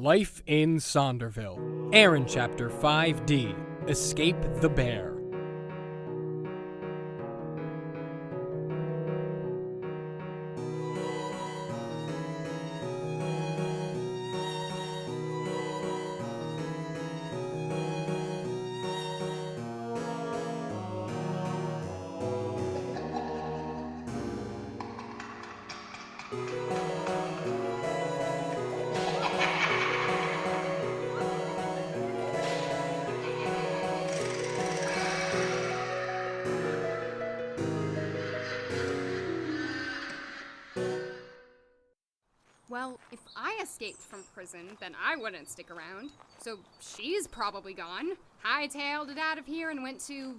Life in Sonderville. Erin Chapter 5D. Escape the Bear. Well, if I escaped from prison, then I wouldn't stick around. So she's probably gone. Hightailed it out of here and went to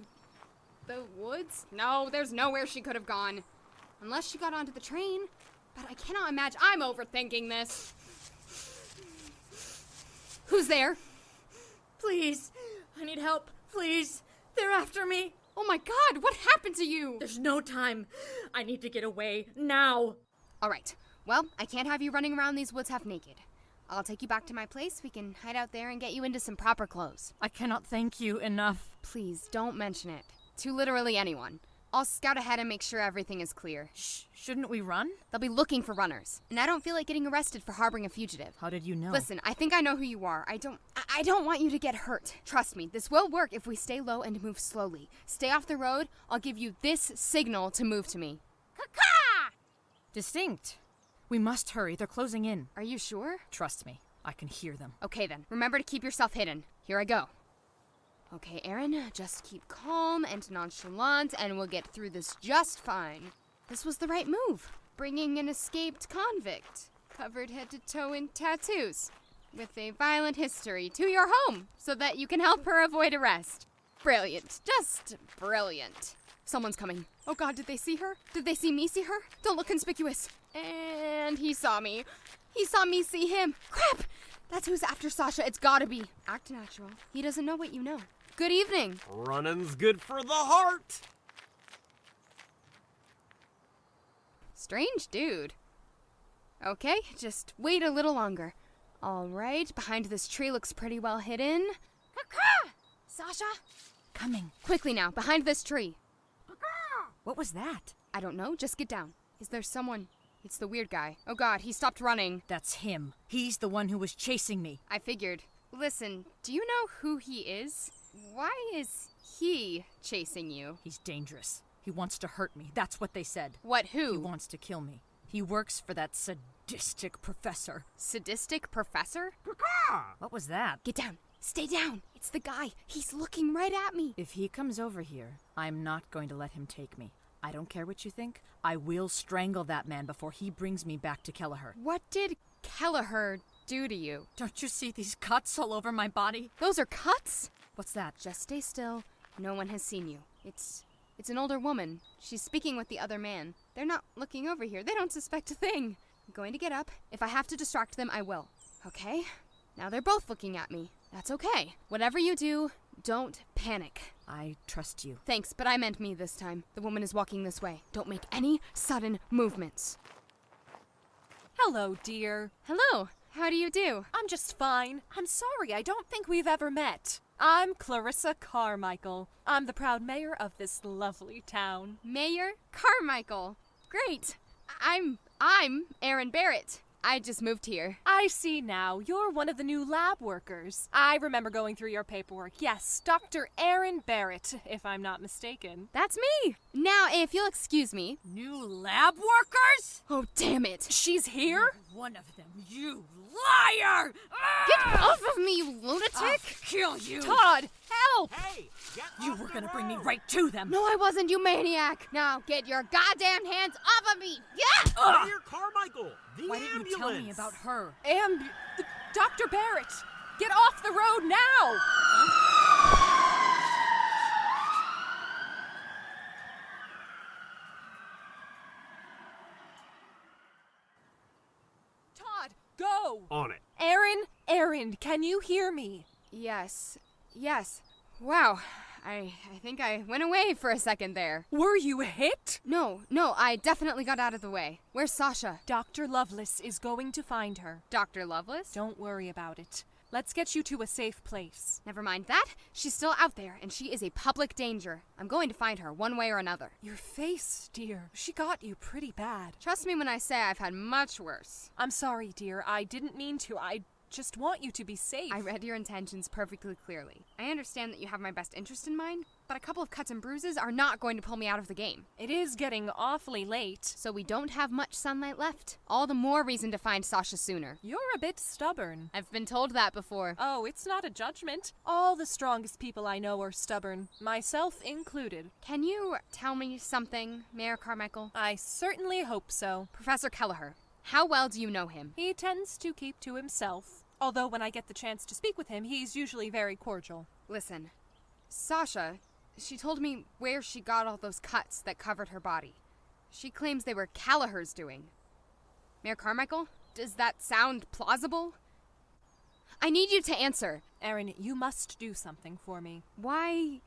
the woods? No, there's nowhere she could have gone. Unless she got onto the train. But I cannot imagine. I'm overthinking this. Who's there? Please, I need help. Please, they're after me. Oh my God, what happened to you? There's no time. I need to get away now. All right. Well, I can't have you running around these woods half naked. I'll take you back to my place. We can hide out there and get you into some proper clothes. I cannot thank you enough. Please, don't mention it. To literally anyone. I'll scout ahead and make sure everything is clear. Shouldn't we run? They'll be looking for runners. And I don't feel like getting arrested for harboring a fugitive. How did you know? Listen, I think I know who you are. I don't want you to get hurt. Trust me, this will work if we stay low and move slowly. Stay off the road. I'll give you this signal to move to me. Caw-caw! Distinct. We must hurry. They're closing in. Are you sure? Trust me. I can hear them. Okay then. Remember to keep yourself hidden. Here I go. Okay, Erin, just keep calm and nonchalant, and we'll get through this just fine. This was the right move. Bringing an escaped convict, covered head to toe in tattoos, with a violent history, to your home, so that you can help her avoid arrest. Brilliant. Just brilliant. Someone's coming. Oh God, did they see her? Did they see me see her? Don't look conspicuous. And he saw me. He saw me see him. Crap! That's who's after Sasha. It's gotta be. Act natural. He doesn't know what you know. Good evening. Running's good for the heart. Strange dude. Okay, just wait a little longer. All right, behind this tree looks pretty well hidden. Sasha? Coming. Quickly now, behind this tree. What was that? I don't know, just get down. Is there someone? It's the weird guy. Oh God, he stopped running. That's him. He's the one who was chasing me. I figured. Listen, do you know who he is? Why is he chasing you? He's dangerous. He wants to hurt me. That's what they said. What, who? He wants to kill me. He works for that sadistic professor. Sadistic professor? What was that? Get down. Stay down. It's the guy. He's looking right at me. If he comes over here, I'm not going to let him take me. I don't care what you think. I will strangle that man before he brings me back to Kelleher. What did Kelleher do to you? Don't you see these cuts all over my body? Those are cuts? What's that? Just stay still. No one has seen you. It's an older woman. She's speaking with the other man. They're not looking over here. They don't suspect a thing. I'm going to get up. If I have to distract them, I will. Okay? Now they're both looking at me. That's okay. Whatever you do, don't panic. I trust you. Thanks, but I meant me this time. The woman is walking this way. Don't make any sudden movements. Hello, dear. Hello. How do you do? I'm just fine. I'm sorry, I don't think we've ever met. I'm Clarissa Carmichael. I'm the proud mayor of this lovely town. Mayor Carmichael. Great. I'm Erin Barrett. I just moved here. I see now. You're one of the new lab workers. I remember going through your paperwork. Yes, Dr. Erin Barrett, if I'm not mistaken. That's me. Now, if you'll excuse me. New lab workers? Oh, damn it. She's here? One of them, you liar! Get off of me, you lunatic! I'll kill you! Todd, help! Hey, get You off were the gonna bring me road. right to them! No, I wasn't, you maniac! Now, get your goddamn hands off of me! Yeah! Mayor Carmichael, the Why ambulance. didn't you tell me about her? Dr. Barrett, get off the road now! Todd, go! On it. Erin, can you hear me? Yes. Wow. I think I went away for a second there. Were you hit? No, I definitely got out of the way. Where's Sasha? Dr. Lovelace is going to find her. Dr. Lovelace? Don't worry about it. Let's get you to a safe place. Never mind that. She's still out there, and she is a public danger. I'm going to find her one way or another. Your face, dear. She got you pretty bad. Trust me when I say I've had much worse. I'm sorry, dear. I didn't mean to. I just want you to be safe. I read your intentions perfectly clearly. I understand that you have my best interest in mind, but a couple of cuts and bruises are not going to pull me out of the game. It is getting awfully late. So we don't have much sunlight left. All the more reason to find Sasha sooner. You're a bit stubborn. I've been told that before. Oh, it's not a judgment. All the strongest people I know are stubborn, myself included. Can you tell me something, Mayor Carmichael? I certainly hope so. Professor Kelleher, how well do you know him? He tends to keep to himself. Although when I get the chance to speak with him, he's usually very cordial. Listen, Sasha, she told me where she got all those cuts that covered her body. She claims they were Kelleher's doing. Mayor Carmichael, does that sound plausible? I need you to answer. Erin, you must do something for me. Why?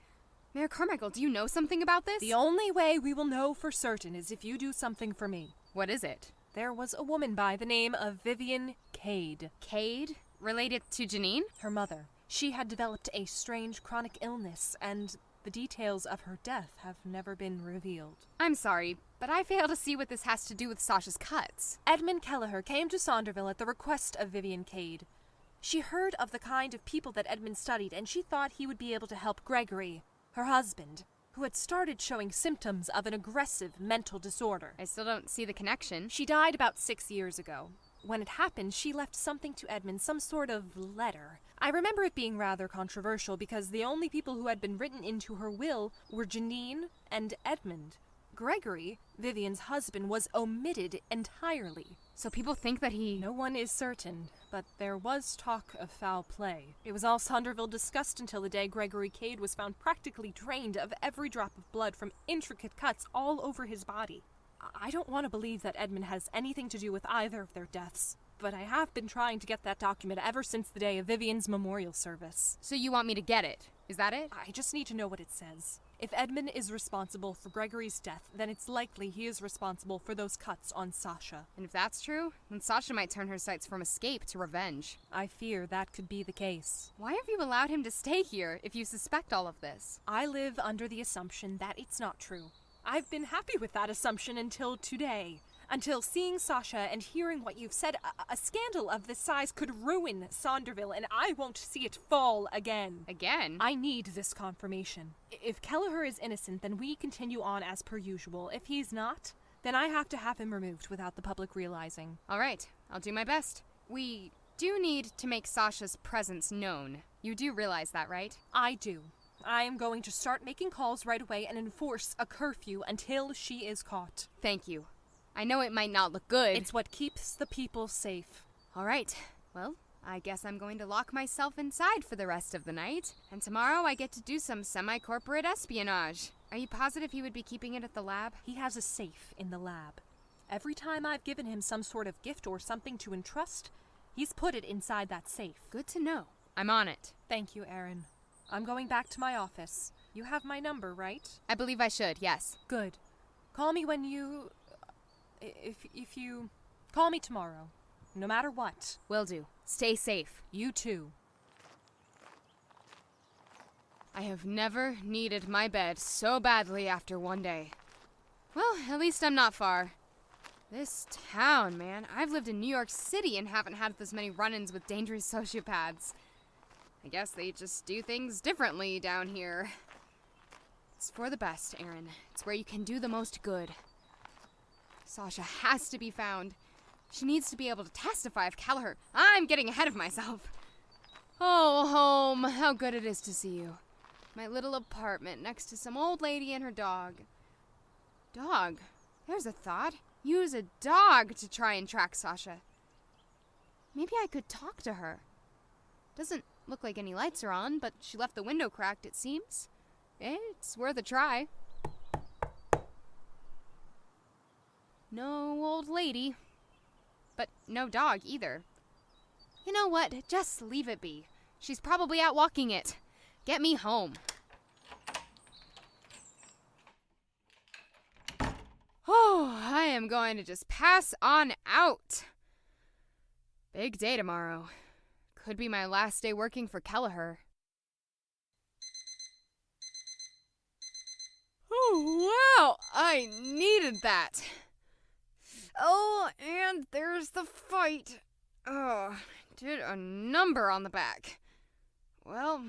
Mayor Carmichael, do you know something about this? The only way we will know for certain is if you do something for me. What is it? There was a woman by the name of Vivian Cade. Cade? Related to Janine? Her mother. She had developed a strange chronic illness, and the details of her death have never been revealed. I'm sorry, but I fail to see what this has to do with Sasha's cuts. Edmund Kelleher came to Sonderville at the request of Vivian Cade. She heard of the kind of people that Edmund studied, and she thought he would be able to help Gregory, her husband, who had started showing symptoms of an aggressive mental disorder. I still don't see the connection. She died about 6 years ago. When it happened, she left something to Edmund, some sort of letter. I remember it being rather controversial because the only people who had been written into her will were Janine and Edmund. Gregory, Vivian's husband, was omitted entirely. So people think that he... No one is certain, but there was talk of foul play. It was all Sonderville discussed until the day Gregory Cade was found practically drained of every drop of blood from intricate cuts all over his body. I don't want to believe that Edmund has anything to do with either of their deaths, but I have been trying to get that document ever since the day of Vivian's memorial service. So you want me to get it? Is that it? I just need to know what it says. If Edmund is responsible for Gregory's death, then it's likely he is responsible for those cuts on Sasha. And if that's true, then Sasha might turn her sights from escape to revenge. I fear that could be the case. Why have you allowed him to stay here if you suspect all of this? I live under the assumption that it's not true. I've been happy with that assumption until today. Until seeing Sasha and hearing what you've said, a scandal of this size could ruin Sonderville, and I won't see it fall again. Again? I need this confirmation. If Kelleher is innocent, then we continue on as per usual. If he's not, then I have to have him removed without the public realizing. All right, I'll do my best. We do need to make Sasha's presence known. You do realize that, right? I do. I am going to start making calls right away and enforce a curfew until she is caught. Thank you. I know it might not look good. It's what keeps the people safe. All right. Well, I guess I'm going to lock myself inside for the rest of the night. And tomorrow I get to do some semi-corporate espionage. Are you positive he would be keeping it at the lab? He has a safe in the lab. Every time I've given him some sort of gift or something to entrust, he's put it inside that safe. Good to know. I'm on it. Thank you, Erin. I'm going back to my office. You have my number, right? I believe I should, yes. Good. Call me when you... If you... Call me tomorrow. No matter what. Will do. Stay safe. You too. I have never needed my bed so badly after one day. Well, at least I'm not far. This town, man. I've lived in New York City and haven't had this many run-ins with dangerous sociopaths. I guess they just do things differently down here. It's for the best, Erin. It's where you can do the most good. Sasha has to be found. She needs to be able to testify if Kelleher... I'm getting ahead of myself. Oh, home. How good it is to see you. My little apartment next to some old lady and her dog. Dog? There's a thought. Use a dog to try and track Sasha. Maybe I could talk to her. Doesn't look like any lights are on, but she left the window cracked, it seems. It's worth a try. No old lady. But no dog either. You know what? Just leave it be. She's probably out walking it. Get me home. Oh, I am going to just pass on out. Big day tomorrow. Could be my last day working for Kelleher. Oh, wow! I needed that. Oh, and there's the fight. Oh, did a number on the back. Well,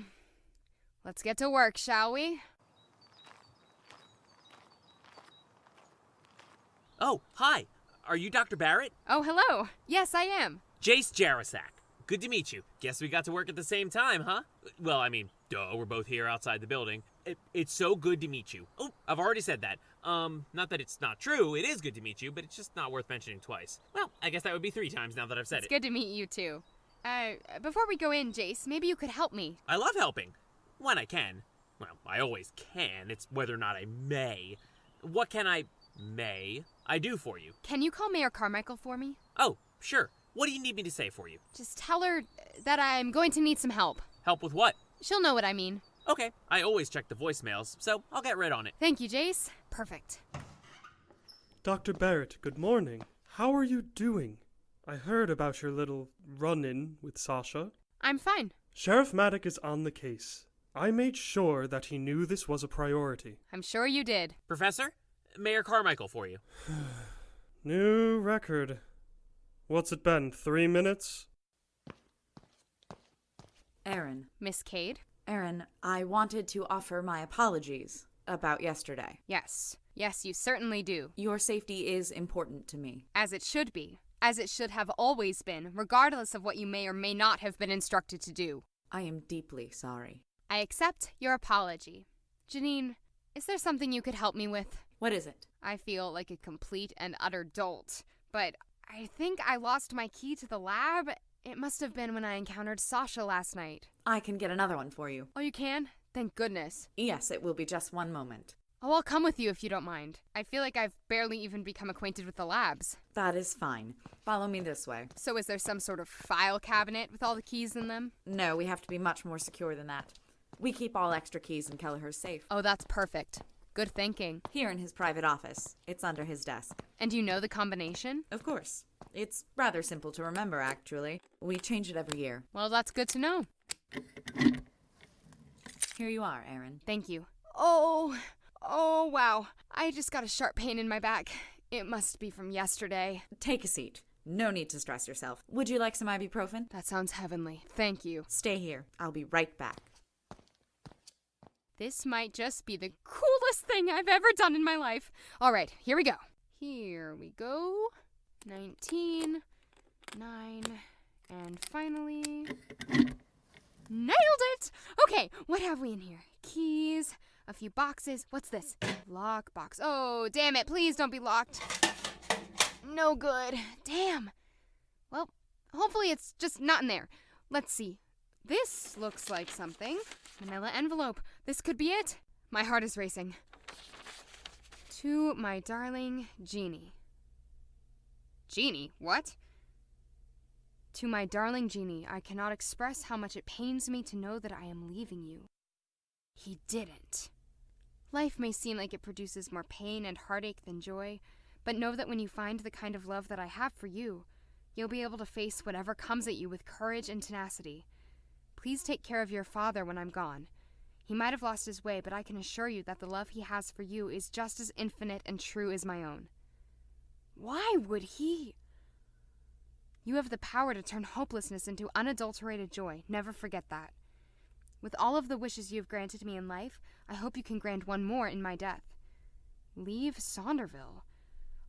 let's get to work, shall we? Oh, hi. Are you Dr. Barrett? Oh, hello. Yes, I am. Jace Jarasak. Good to meet you. Guess we got to work at the same time, huh? Well, I mean, duh, we're both here outside the building. It's so good to meet you. Oh, I've already said that. Not that it's not true. It is good to meet you, but it's just not worth mentioning twice. Well, I guess that would be 3 times now that I've said It's good to meet you, too. Before we go in, Jace, maybe you could help me. I love helping. When I can. Well, I always can. It's whether or not I may. What can I do for you? Can you call Mayor Carmichael for me? Oh, sure. What do you need me to say for you? Just tell her that I'm going to need some help. Help with what? She'll know what I mean. Okay, I always check the voicemails, so I'll get right on it. Thank you, Jace. Perfect. Dr. Barrett, good morning. How are you doing? I heard about your little run-in with Sasha. I'm fine. Sheriff Maddock is on the case. I made sure that he knew this was a priority. I'm sure you did. Professor, Mayor Carmichael for you. New record. What's it been, 3 minutes? Erin. Miss Cade? Erin, I wanted to offer my apologies about yesterday. Yes. Yes, you certainly do. Your safety is important to me. As it should be. As it should have always been, regardless of what you may or may not have been instructed to do. I am deeply sorry. I accept your apology. Janine, is there something you could help me with? What is it? I feel like a complete and utter dolt, but I think I lost my key to the lab. It must have been when I encountered Sasha last night. I can get another one for you. Oh, you can? Thank goodness. Yes, it will be just one moment. Oh, I'll come with you if you don't mind. I feel like I've barely even become acquainted with the labs. That is fine. Follow me this way. So is there some sort of file cabinet with all the keys in them? No, we have to be much more secure than that. We keep all extra keys in Kelleher's safe. Oh, that's perfect. Good thinking. Here in his private office. It's under his desk. And you know the combination? Of course. It's rather simple to remember, actually. We change it every year. Well, that's good to know. Here you are, Erin. Thank you. Oh, wow. I just got a sharp pain in my back. It must be from yesterday. Take a seat. No need to stress yourself. Would you like some ibuprofen? That sounds heavenly. Thank you. Stay here. I'll be right back. This might just be the coolest thing I've ever done in my life. All right, here we go. Here we go. 19, 9, and finally... Nailed it! Okay, what have we in here? Keys, a few boxes. What's this? Lock box. Oh, damn it. Please don't be locked. No good. Damn. Well, hopefully it's just not in there. Let's see. This looks like something. Manila envelope. This could be it. My heart is racing. To my darling Jeannie. Jeannie? What? To my darling Jeannie, I cannot express how much it pains me to know that I am leaving you. He didn't. Life may seem like it produces more pain and heartache than joy, but know that when you find the kind of love that I have for you, you'll be able to face whatever comes at you with courage and tenacity. Please take care of your father when I'm gone. He might have lost his way, but I can assure you that the love he has for you is just as infinite and true as my own. Why would he? You have the power to turn hopelessness into unadulterated joy. Never forget that. With all of the wishes you have granted me in life, I hope you can grant one more in my death. Leave Sonderville.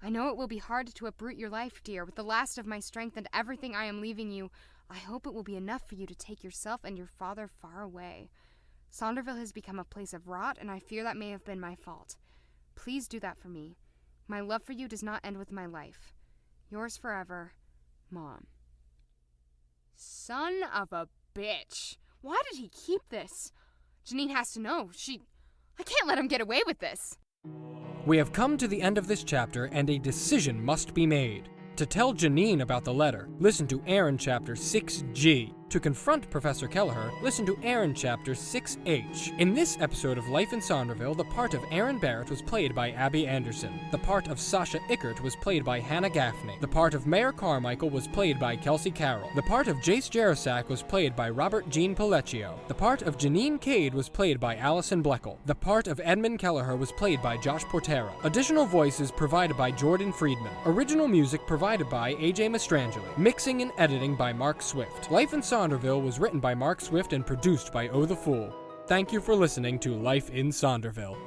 I know it will be hard to uproot your life, dear. With the last of my strength and everything I am leaving you, I hope it will be enough for you to take yourself and your father far away. Sonderville has become a place of rot, and I fear that may have been my fault. Please do that for me. My love for you does not end with my life. Yours forever, Mom. Son of a bitch. Why did he keep this? Janine has to know. I can't let him get away with this. We have come to the end of this chapter, and a decision must be made. To tell Janine about the letter, listen to Erin chapter 6G. To confront Professor Kelleher, listen to Erin Chapter 6H. In this episode of Life in Sonderville, the part of Erin Barrett was played by Abby Anderson. The part of Sasha Ickert was played by Hannah Gaffney. The part of Mayor Carmichael was played by Kelsey Carroll. The part of Jace Jarasak was played by Robert Jean Pellecchio. The part of Janine Cade was played by Allison Bleckel. The part of Edmund Kelleher was played by Josh Portera. Additional voices provided by Jordan Friedman. Original music provided by AJ Mastrangeli. Mixing and editing by Mark Swift. Life in Sonderville was written by Mark Swift and produced by Oh the Fool. Thank you for listening to Life in Sonderville.